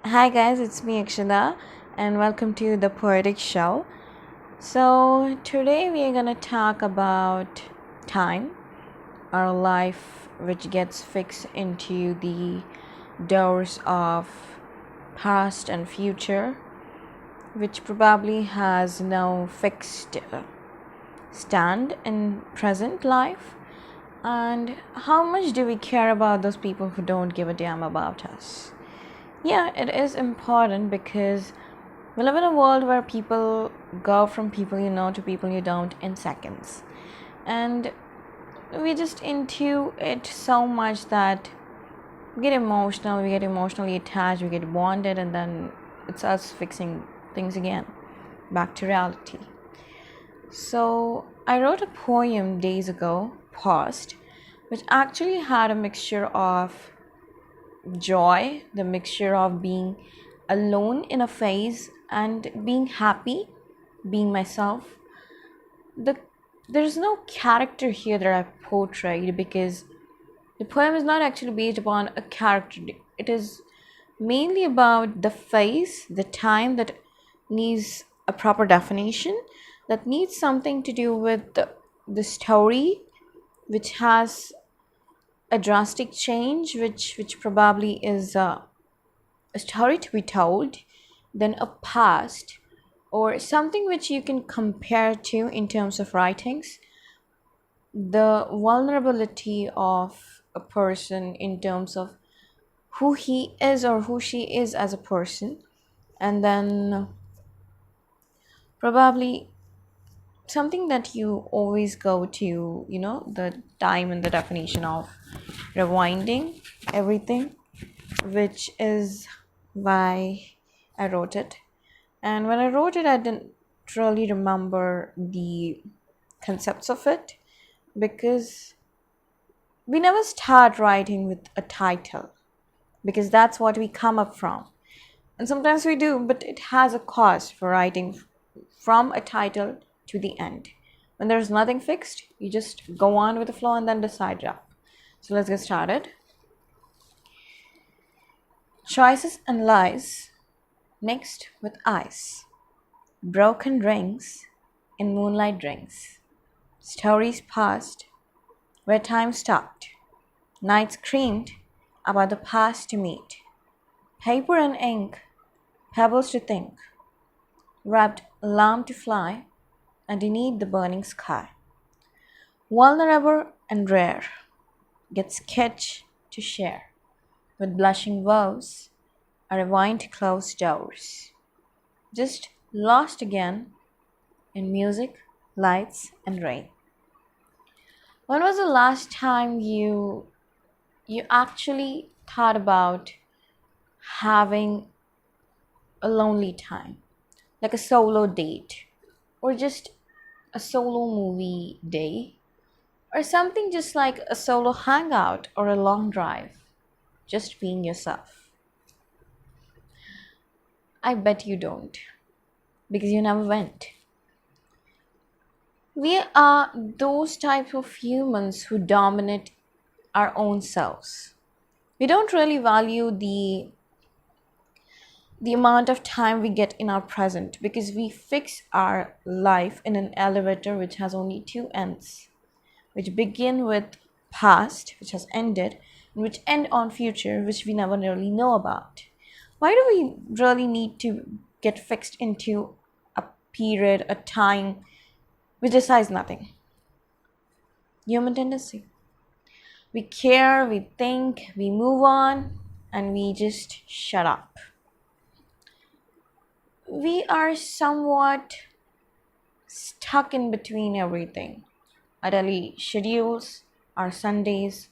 Hi guys, it's me Akshada and welcome to the Poetic Show. So today we are going to talk about time, our life which gets fixed into the doors of past and future, which probably has no fixed stand in present life. And how much do we care about those people who don't give a damn about us? Yeah, it is important because we live in a world where people go from people you know to people you don't in seconds. And we just into it so much that we get emotionally attached, we get bonded, and then it's us fixing things again, back to reality. So, I wrote a poem days ago, Paused, which actually had a mixture of joy, the mixture of being alone in a phase and being happy, being myself. The there's no character here that I've portrayed because the poem is not actually based upon a character. It is mainly about the phase, the time that needs a proper definition, that needs something to do with the story, which has a drastic change, which probably is a story to be told, then a past or something which you can compare to in terms of writings, the vulnerability of a person in terms of who he is or who she is as a person, and then probably something that you always go to, the time and the definition of rewinding everything, which is why I wrote it. And when I wrote it, I didn't really remember the concepts of it because we never start writing with a title because that's what we come up from. And sometimes we do, but it has a cost for writing from a title to the end. When there's nothing fixed, you just go on with the flow and then decide up. So let's get started. Choices and lies mixed with ice. Broken rings in moonlight rings. Stories past where time stopped. Night screamed about the past to meet. Paper and ink, pebbles to think. Wrapped alarm to fly underneath the burning sky. Vulnerable and rare, get sketch to share. With blushing vows, I rewind to closed doors. Just lost again in music, lights, and rain. When was the last time you actually thought about having a lonely time, like a solo date, or just a solo movie day, or something just like a solo hangout or a long drive, just being yourself? I bet you don't, because you never went. We are those type of humans who dominate our own selves. We don't really value the amount of time we get in our present because we fix our life in an elevator which has only two ends, which begin with past, which has ended, and which end on future, which we never really know about. Why do we really need to get fixed into a period, a time which decides nothing? Human tendency. We care, we think, we move on, and we just shut up. We are somewhat stuck in between everything. Our daily schedules, our Sundays,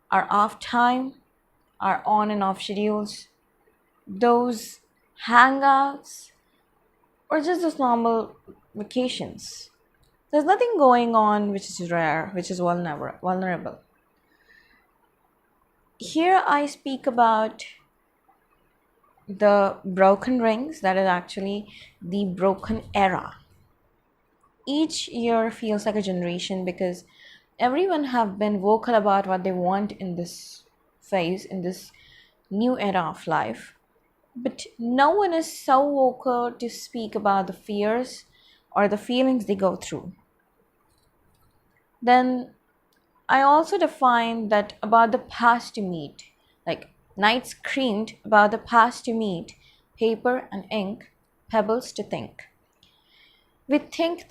our off time, our on and off schedules, those hangouts, or just those normal vacations. There's nothing going on which is rare, which is vulnerable. Here I speak about the broken rings, that is actually the broken era. Each year feels like a generation because everyone have been vocal about what they want in this phase, in this new era of life. but no one is so vocal to speak about the fears or the feelings they go through. Then I also define that about the past to meet. Like night screamed about the past to meet, paper and ink, pebbles to think. We think,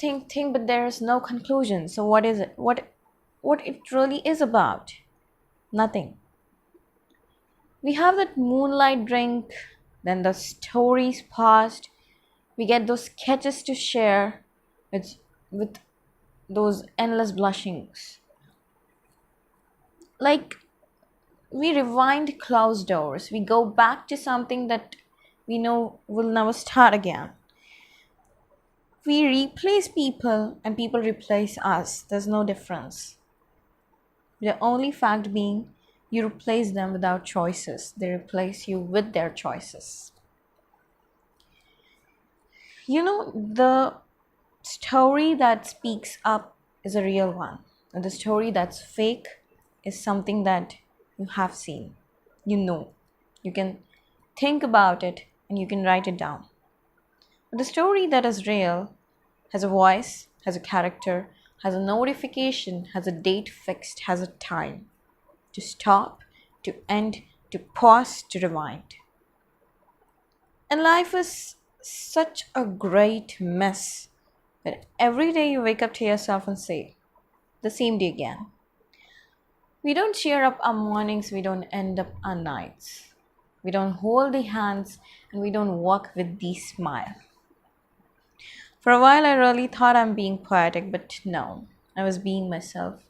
but there is no conclusion. So what is it? What it really is about? Nothing. We have that moonlight drink, then the stories past. We get those sketches to share with those endless blushings. Like we rewind closed doors. We go back to something that we know will never start again. We replace people and people replace us. There's no difference. The only fact being you replace them without choices. They replace you with their choices. The story that speaks up is a real one. And the story that's fake is something that you have seen. You know. You can think about it and you can write it down. But the story that is real has a voice, has a character, has a notification, has a date fixed, has a time to stop, to end, to pause, to rewind. And life is such a great mess that every day you wake up to yourself and say, the same day again. We don't cheer up our mornings, we don't end up our nights. We don't hold the hands and we don't walk with the smile. For a while, I really thought I'm being poetic, but no, I was being myself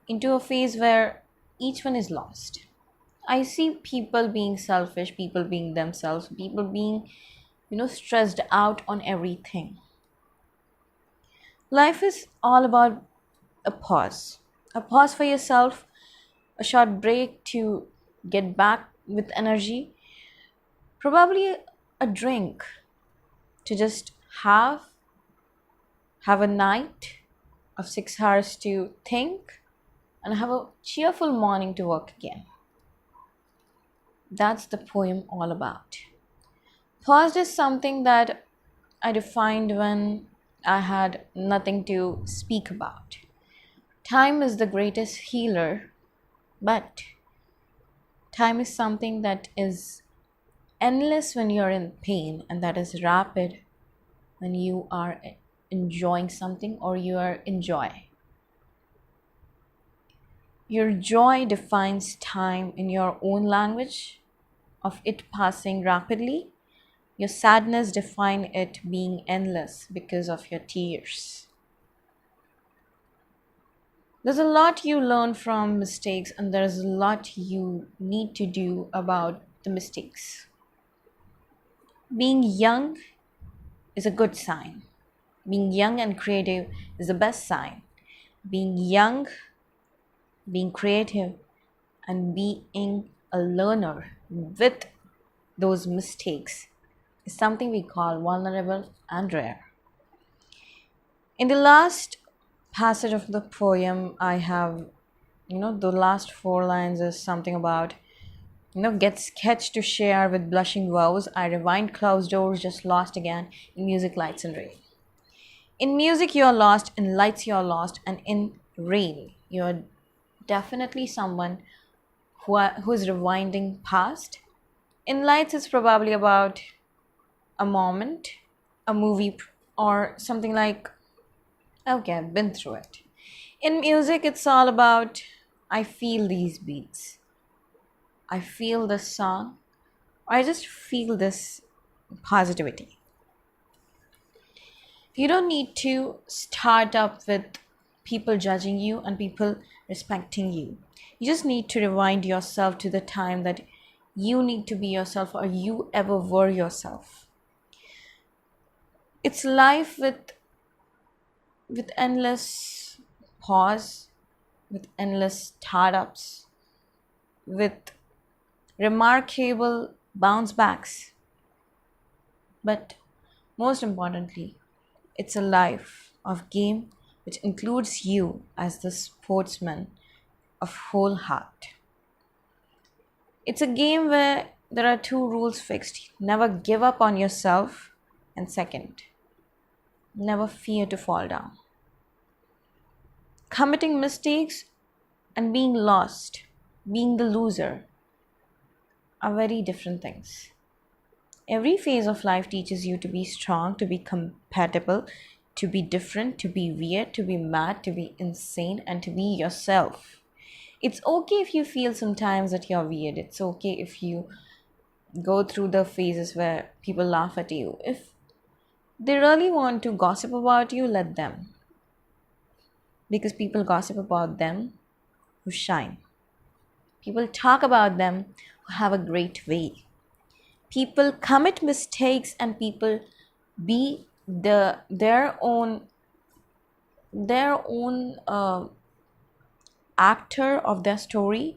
into a phase where each one is lost. I see people being selfish, people being themselves, people being, stressed out on everything. Life is all about a pause for yourself, a short break to get back with energy, probably a drink to just have a night of 6 hours to think and have a cheerful morning to work again. That's the poem all about. Paused is something that I defined when I had nothing to speak about. Time is the greatest healer, but time is something that is endless when you're in pain, and that is rapid when you are enjoying something or you are in joy. Your joy defines time in your own language of it passing rapidly. Your sadness defines it being endless because of your tears. There's a lot you learn from mistakes, and there's a lot you need to do about the mistakes. Being young is a good sign. Being young and creative is the best sign. Being young, being creative, and being a learner with those mistakes is something we call vulnerable and rare. In the last passage of the poem, I have, the last 4 lines is something about, get sketched to share with blushing vows. I rewind closed doors, just lost again in music, lights, and rain. In music, you're lost, in lights, you're lost, and in rain, you're definitely someone who is rewinding past. In lights, it's probably about a moment, a movie, or something like, okay, I've been through it. In music, it's all about, I feel these beats. I feel this song. I just feel this positivity. You don't need to start up with people judging you and people respecting you. You just need to rewind yourself to the time that you need to be yourself or you ever were yourself. It's life with endless pause, with endless startups, with remarkable bounce backs. But most importantly, it's a life of game which includes you as the sportsman of whole heart. It's a game where there are two rules fixed: never give up on yourself, and second, never fear to fall down. Committing mistakes and being lost, being the loser, are very different things. Every phase of life teaches you to be strong, to be compatible, to be different, to be weird, to be mad, to be insane, and to be yourself. It's okay if you feel sometimes that you're weird. It's okay if you go through the phases where people laugh at you. If they really want to gossip about you, let them. Because people gossip about them who shine. People talk about them who have a great way. People commit mistakes and people be their own actor of their story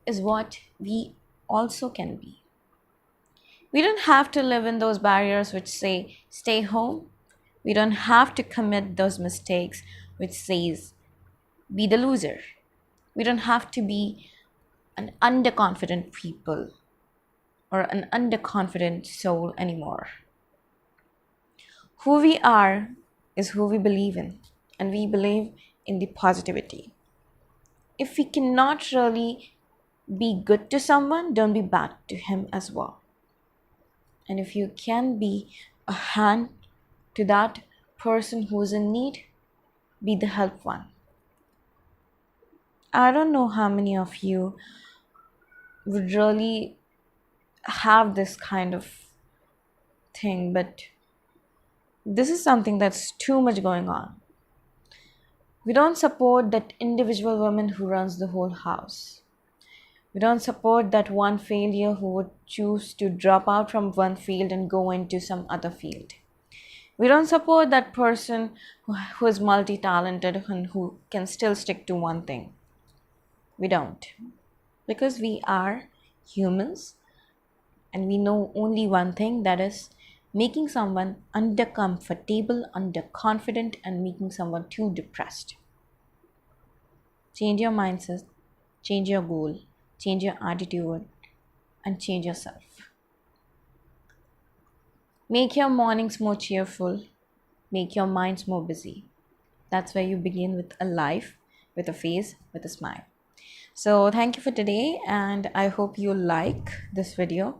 is what we also can be. We don't have to live in those barriers which say stay home. We don't have to commit those mistakes which says be the loser. We don't have to be an underconfident people or an underconfident soul anymore. Who we are is who we believe in, and we believe in the positivity. If we cannot really be good to someone, don't be bad to him as well. And if you can be a hand to that person who is in need, be the help one. I don't know how many of you would really have this kind of thing, but this is something that's too much going on. We don't support that individual woman who runs the whole house. We don't support that one failure who would choose to drop out from one field and go into some other field. We don't support that person who is multi-talented and who can still stick to one thing. We don't. Because we are humans and we know only one thing, that is making someone undercomfortable, underconfident, and making someone too depressed. Change your mindset, change your goal, change your attitude, and change yourself. Make your mornings more cheerful, make your minds more busy. That's where you begin with a life, with a face, with a smile. So thank you for today, and I hope you like this video.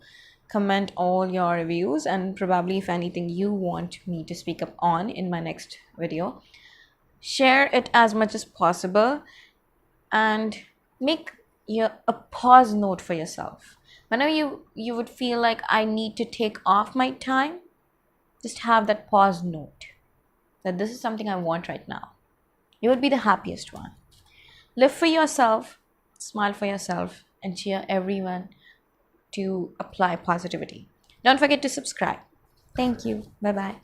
Comment all your reviews, and probably if anything you want me to speak up on in my next video, share it as much as possible and make a pause note for yourself. Whenever you would feel like I need to take off my time, just have that pause note that this is something I want right now. You would be the happiest one. Live for yourself, smile for yourself, and cheer everyone to apply positivity. Don't forget to subscribe. Thank you. Bye bye.